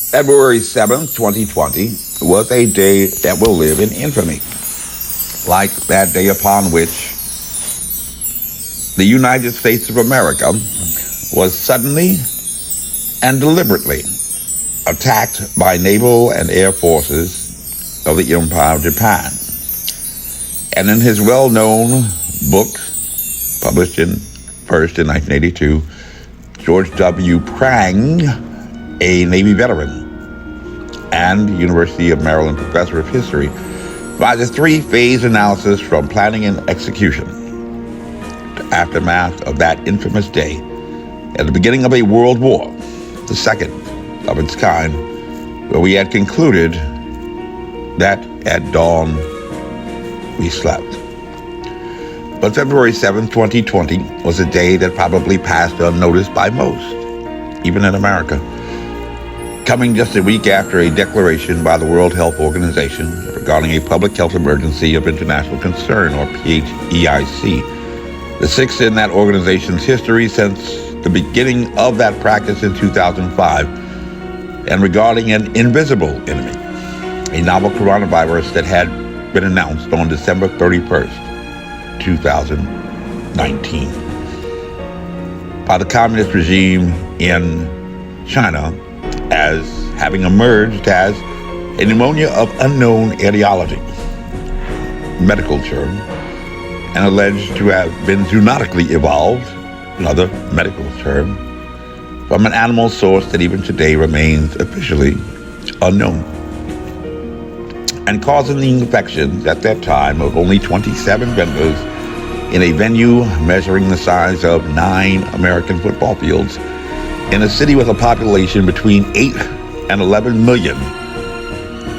February 7th, 2020 was a day that will live in infamy, like that day upon which the United States of America was suddenly and deliberately attacked by naval and air forces of the Empire of Japan. And in his well-known book, published first in 1982, George W. Prang, a Navy veteran and University of Maryland professor of history, provides a three-phase analysis from planning and execution to aftermath of that infamous day at the beginning of a world war, the second of its kind, where we had concluded that at dawn we slept. But February 7th, 2020 was a day that probably passed unnoticed by most, even in America, coming just a week after a declaration by the World Health Organization regarding a public health emergency of international concern, or PHEIC, the sixth in that organization's history since the beginning of that practice in 2005, and regarding an invisible enemy, a novel coronavirus that had been announced on December 31st, 2019, by the communist regime in China as having emerged as a pneumonia of unknown etiology, medical term, and alleged to have been zoonotically evolved, another medical term, from an animal source that even today remains officially unknown, and causing the infections at that time of only 27 vendors in a venue measuring the size of 9 American football fields in a city with a population between 8 and 11 million,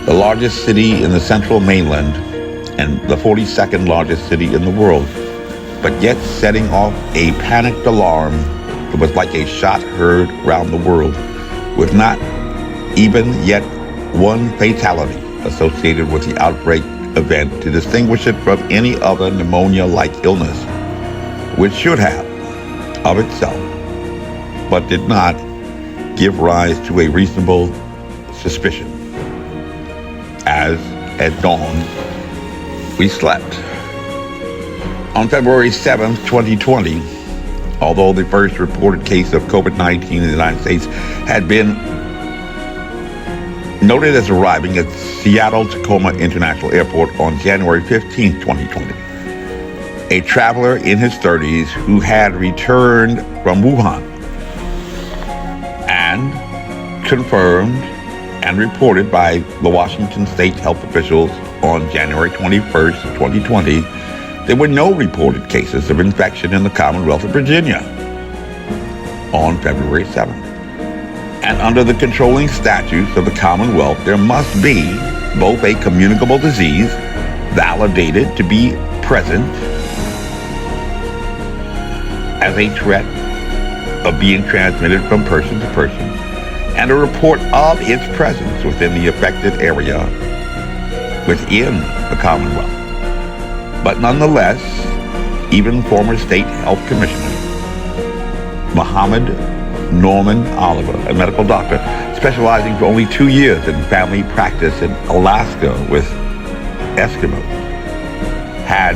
the largest city in the central mainland and the 42nd largest city in the world, but yet setting off a panicked alarm that was like a shot heard around the world, with not even yet one fatality associated with the outbreak event to distinguish it from any other pneumonia-like illness, which should have, of itself, but did not, give rise to a reasonable suspicion. As at dawn, we slept. On February 7th, 2020, although the first reported case of COVID-19 in the United States had been noted as arriving at Seattle-Tacoma International Airport on January 15th, 2020. A traveler in his 30s who had returned from Wuhan and confirmed and reported by the Washington State health officials on January 21st, 2020, there were no reported cases of infection in the Commonwealth of Virginia on February 7th. And under the controlling statutes of the Commonwealth, there must be both a communicable disease validated to be present as a threat of being transmitted from person to person, and a report of its presence within the affected area within the Commonwealth. But nonetheless, even former state health commissioner Muhammad Norman Oliver, a medical doctor specializing for only 2 years in family practice in Alaska with Eskimos, had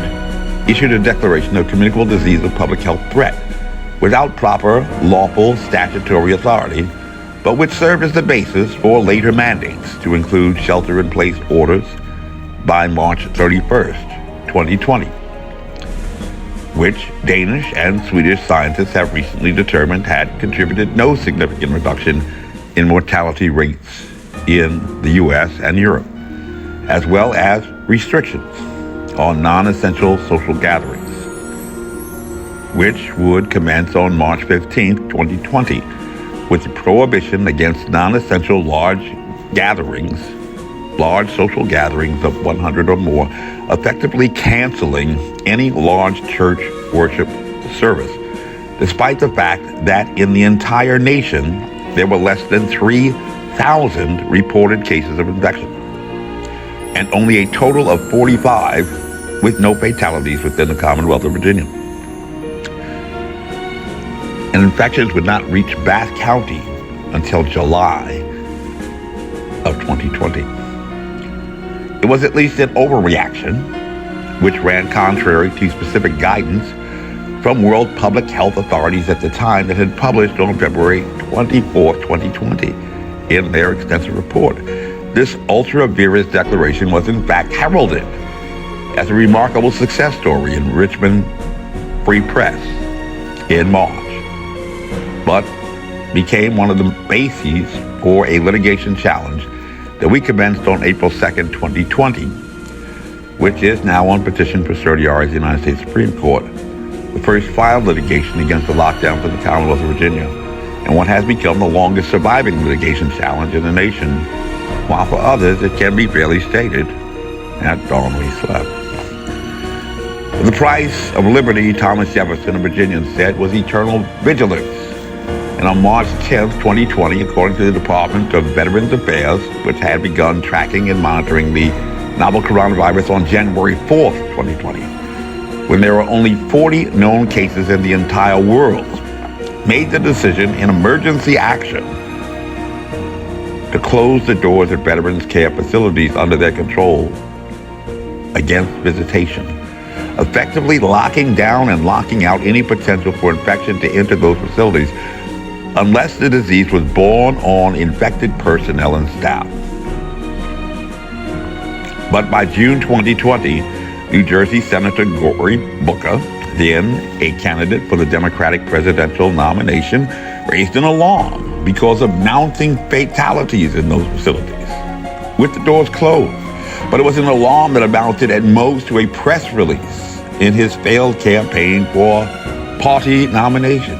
issued a declaration of communicable disease of public health threat without proper lawful statutory authority, but which served as the basis for later mandates to include shelter-in-place orders by March 31st, 2020. Which Danish and Swedish scientists have recently determined had contributed no significant reduction in mortality rates in the U.S. and Europe, as well as restrictions on non-essential social gatherings, which would commence on March 15th, 2020, with the prohibition against non-essential large social gatherings of 100 or more, effectively canceling any large church worship service, despite the fact that in the entire nation there were less than 3,000 reported cases of infection, and only a total of 45 with no fatalities within the Commonwealth of Virginia. And infections would not reach Bath County until July 2020. It was at least an overreaction, which ran contrary to specific guidance from World Public Health authorities at the time that had published on February 24, 2020 in their extensive report. This ultra-virus declaration was in fact heralded as a remarkable success story in Richmond Free Press in March, but became one of the bases for a litigation challenge that we commenced on April 2nd, 2020, which is now on petition for certiorari of the United States Supreme Court, the first filed litigation against the lockdowns in the Commonwealth of Virginia, and what has become the longest surviving litigation challenge in the nation, while for others it can be fairly stated, at dawn we slept. The price of liberty, Thomas Jefferson, a Virginian, said, was eternal vigilance. And on March 10, 2020, according to the Department of Veterans Affairs, which had begun tracking and monitoring the novel coronavirus on January 4th, 2020, when there were only 40 known cases in the entire world, made the decision in emergency action to close the doors of veterans care facilities under their control against visitation, effectively locking down and locking out any potential for infection to enter those facilities unless the disease was borne on infected personnel and staff. But by June 2020, New Jersey Senator Cory Booker, then a candidate for the Democratic presidential nomination, raised an alarm because of mounting fatalities in those facilities, with the doors closed. But it was an alarm that amounted at most to a press release in his failed campaign for party nomination.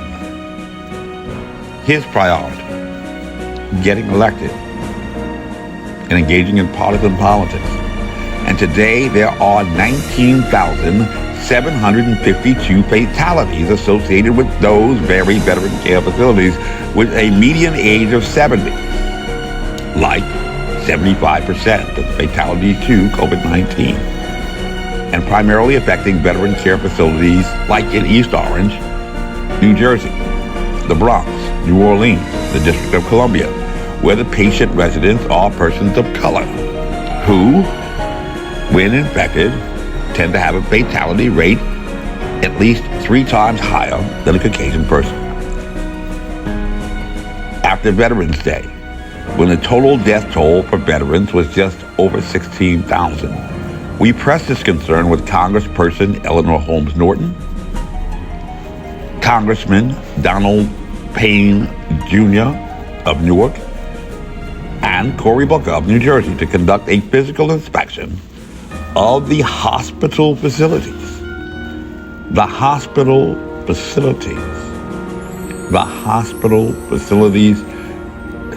His priority, getting elected and engaging in partisan politics. And today there are 19,752 fatalities associated with those very veteran care facilities with a median age of 70, like 75% of fatalities to COVID-19, and primarily affecting veteran care facilities like in East Orange, New Jersey, the Bronx, New Orleans, the District of Columbia, where the patient residents are persons of color who, when infected, tend to have a fatality rate at least 3 times higher than a Caucasian person. After Veterans Day, when the total death toll for veterans was just over 16,000, we pressed this concern with Congressperson Eleanor Holmes Norton, Congressman Donald Payne Jr. of Newark, and Cory Booker of New Jersey to conduct a physical inspection of the hospital facilities. The hospital facilities,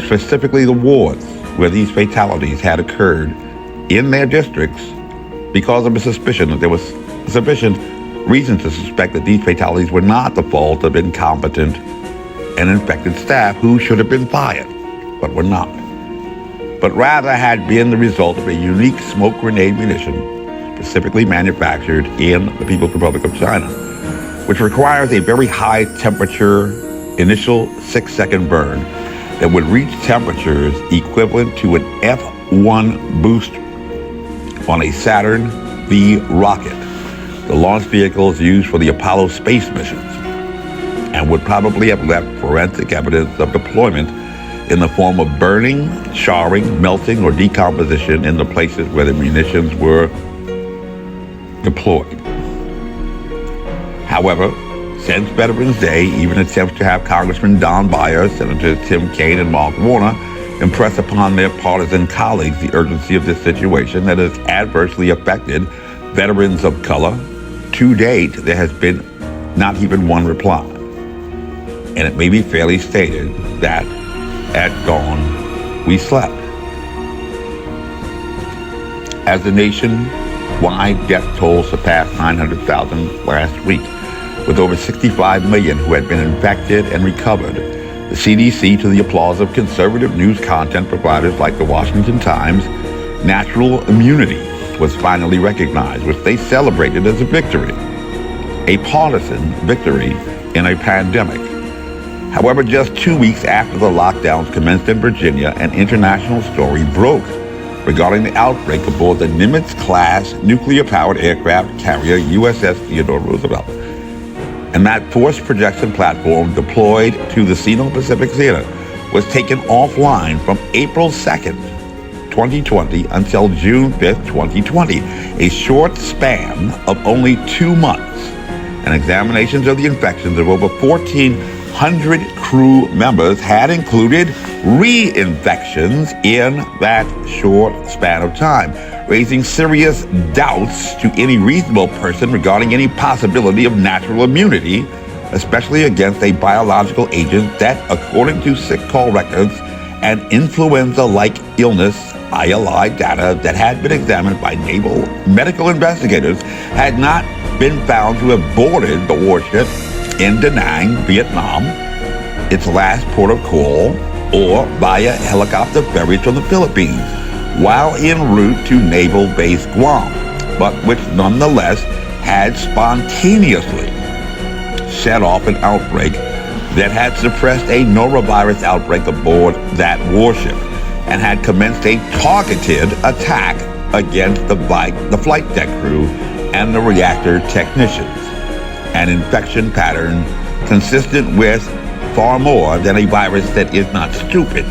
specifically the wards where these fatalities had occurred in their districts because of a suspicion that there was sufficient reason to suspect that these fatalities were not the fault of incompetent and infected staff who should have been fired, but were not, but rather had been the result of a unique smoke grenade munition specifically manufactured in the People's Republic of China, which requires a very high temperature initial 6-second burn that would reach temperatures equivalent to an F-1 boost on a Saturn V rocket, the launch vehicles used for the Apollo space missions, and would probably have left forensic evidence of deployment in the form of burning, charring, melting, or decomposition in the places where the munitions were deployed. However, since Veterans Day, even attempts to have Congressman Don Byers, Senators Tim Kaine, and Mark Warner impress upon their partisan colleagues the urgency of this situation that has adversely affected veterans of color, to date, there has been not even one reply. And it may be fairly stated that at dawn, we slept. As the nationwide death toll surpassed 900,000 last week, with over 65 million who had been infected and recovered, the CDC, to the applause of conservative news content providers like the Washington Times, natural immunity was finally recognized, which they celebrated as a victory, a partisan victory in a pandemic. However, just 2 weeks after the lockdowns commenced in Virginia, an international story broke regarding the outbreak aboard the Nimitz-class nuclear-powered aircraft carrier USS Theodore Roosevelt. And that forced projection platform deployed to the Sino-Pacific Theater was taken offline from April 2nd, 2020 until June 5th, 2020, a short span of only 2 months. And examinations of the infections of over 1,400 crew members had included reinfections in that short span of time, raising serious doubts to any reasonable person regarding any possibility of natural immunity, especially against a biological agent that, according to sick call records and influenza-like illness ILI data that had been examined by naval medical investigators, had not been found to have boarded the warship in Da Nang, Vietnam, its last port of call, or via helicopter ferries from the Philippines, while en route to naval base Guam, but which nonetheless had spontaneously set off an outbreak that had suppressed a norovirus outbreak aboard that warship and had commenced a targeted attack against the flight deck crew and the reactor technicians, an infection pattern consistent with far more than a virus that is not stupid,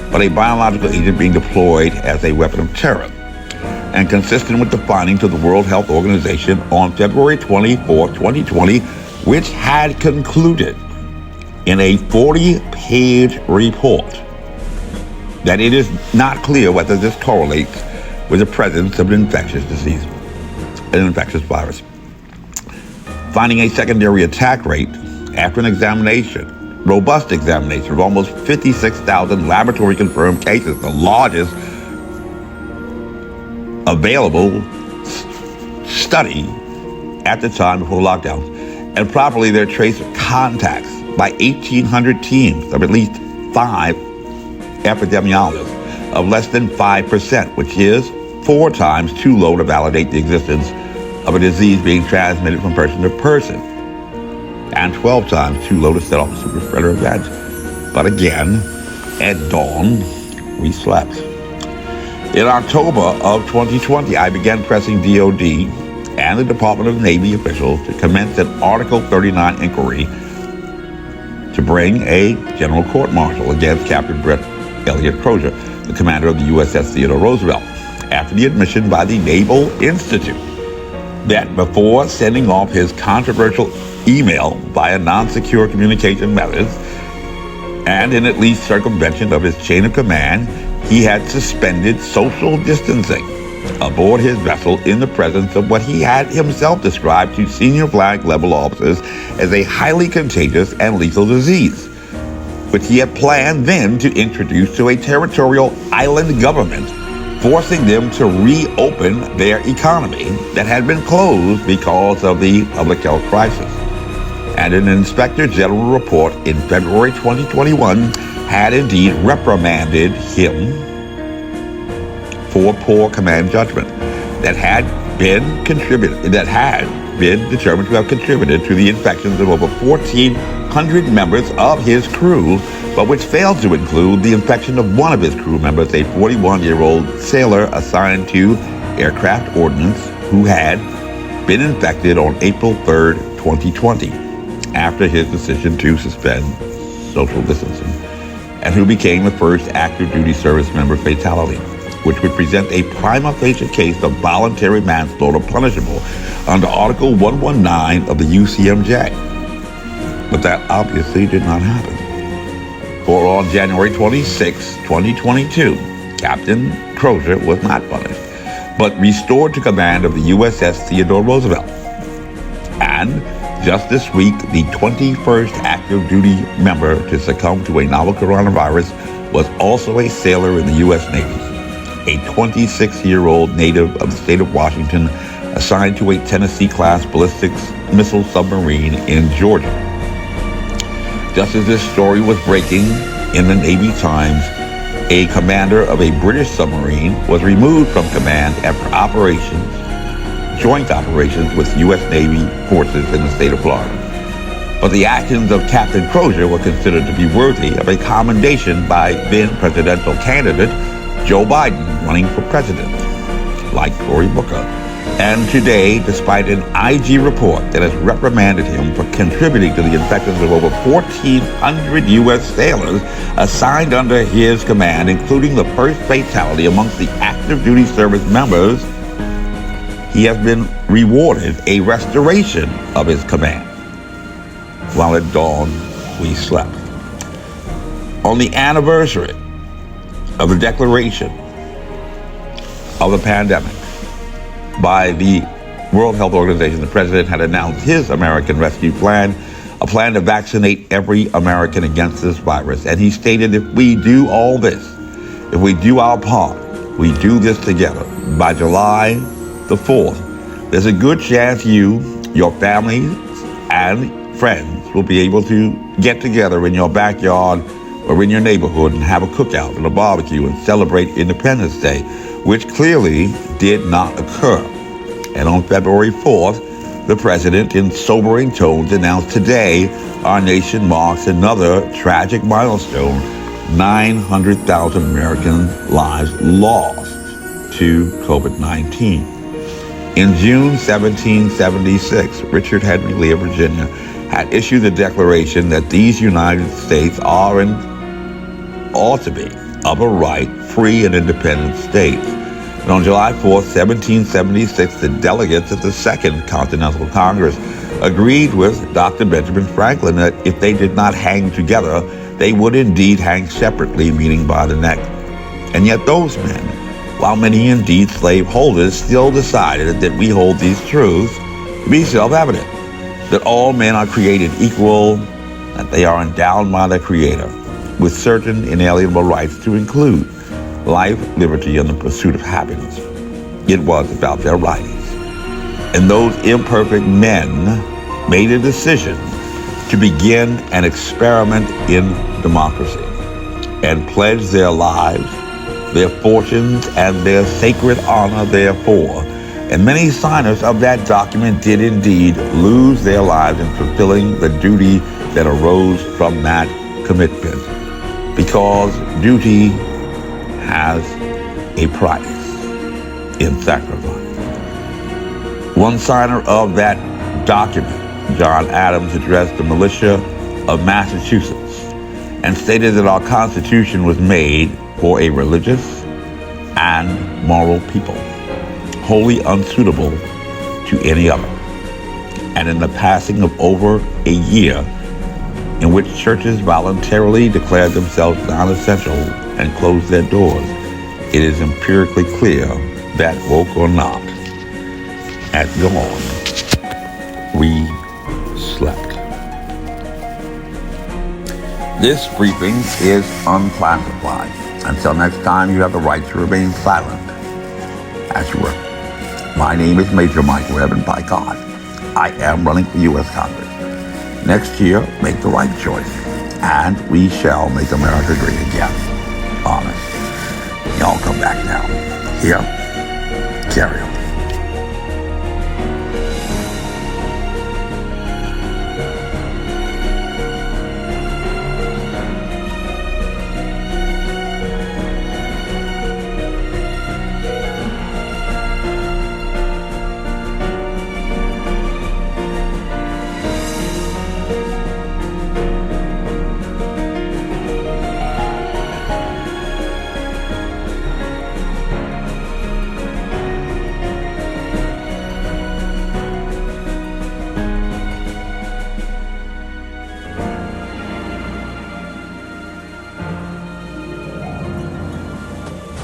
but a biological agent being deployed as a weapon of terror, and consistent with the findings of the World Health Organization on February 24, 2020, which had concluded in a 40-page report that it is not clear whether this correlates with the presence of an infectious disease, an infectious virus. Finding a secondary attack rate after an examination, robust examination of almost 56,000 laboratory-confirmed cases, the largest available study at the time before lockdowns, and properly their trace of contacts by 1,800 teams of at least 5 epidemiologists of less than 5%, which is 4 times too low to validate the existence of a disease being transmitted from person to person, and 12 times too low to set off a super spreader event. But again, at dawn, we slept. In October of 2020, I began pressing DOD and the Department of Navy officials to commence an Article 39 inquiry to bring a general court-martial against Captain Brett Elliott Crozier, the commander of the USS Theodore Roosevelt, after the admission by the Naval Institute that before sending off his controversial email via non-secure communication methods and in at least circumvention of his chain of command, he had suspended social distancing aboard his vessel in the presence of what he had himself described to senior flag level officers as a highly contagious and lethal disease, which he had planned then to introduce to a territorial island government, forcing them to reopen their economy that had been closed because of the public health crisis. And an Inspector General report in February 2021 had indeed reprimanded him for poor command judgment that had been determined to have contributed to the infections of over 1,400 members of his crew, but which failed to include the infection of one of his crew members, a 41-year-old sailor assigned to aircraft ordnance who had been infected on April 3rd, 2020, after his decision to suspend social distancing, and who became the first active duty service member fatality, which would present a prima facie case of voluntary manslaughter punishable under Article 119 of the UCMJ. But that obviously did not happen. For on January 26, 2022, Captain Crozier was not punished, but restored to command of the USS Theodore Roosevelt. And just this week, the 21st active duty member to succumb to a novel coronavirus was also a sailor in the U.S. Navy, a 26-year-old native of the state of Washington assigned to a Tennessee-class ballistic missile submarine in Georgia. Just as this story was breaking in the Navy Times, a commander of a British submarine was removed from command after joint operations with U.S. Navy forces in the state of Florida. but the actions of Captain Crozier were considered to be worthy of a commendation by then presidential candidate Joe Biden running for president, like Cory Booker. And today, despite an IG report that has reprimanded him for contributing to the infections of over 1,400 U.S. sailors assigned under his command, including the first fatality amongst the active duty service members, he has been rewarded a restoration of his command. While at dawn, we slept. On the anniversary of the declaration of the pandemic by the World Health Organization, the president had announced his American Rescue Plan, a plan to vaccinate every American against this virus. And he stated, if we do all this, if we do our part, we do this together, by July the 4th, there's a good chance you, your family, and friends will be able to get together in your backyard or in your neighborhood and have a cookout and a barbecue and celebrate Independence Day, which clearly did not occur. And on February 4th, the president, in sobering tones, announced today our nation marks another tragic milestone: 900,000 American lives lost to COVID-19. In June 1776, Richard Henry Lee of Virginia had issued the declaration that these United States are and ought to be of a right, free and independent states. And on July 4th, 1776, the delegates at the Second Continental Congress agreed with Dr. Benjamin Franklin that if they did not hang together, they would indeed hang separately, meaning by the neck. And yet those men, while many indeed slaveholders, still decided that we hold these truths to be self-evident, that all men are created equal, that they are endowed by their Creator with certain inalienable rights to include life, liberty, and the pursuit of happiness. It was about their writings. And those imperfect men made a decision to begin an experiment in democracy and pledged their lives, their fortunes, and their sacred honor therefore. And many signers of that document did indeed lose their lives in fulfilling the duty that arose from that commitment, because duty has a price in sacrifice. One signer of that document, John Adams, addressed the militia of Massachusetts and stated that our Constitution was made for a religious and moral people, wholly unsuitable to any other. And in the passing of over a year in which churches voluntarily declared themselves nonessential and closed their doors, it is empirically clear that, woke or not, at dawn, we slept. This briefing is unclassified. Until next time, you have the right to remain silent as you work. My name is Major Mike Webb, and by God, I am running for U.S. Congress. Next year, make the right choice, and we shall make America great again. Honest. Y'all come back now. Here, carry on.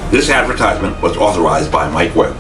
This advertisement was authorized by Mike Webb.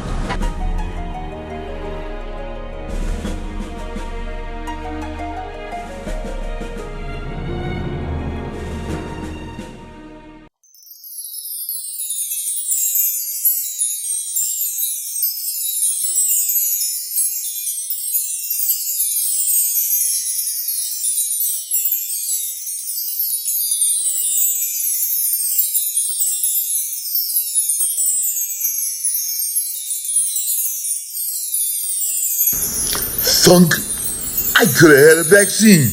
Thunk, I could have had a vaccine.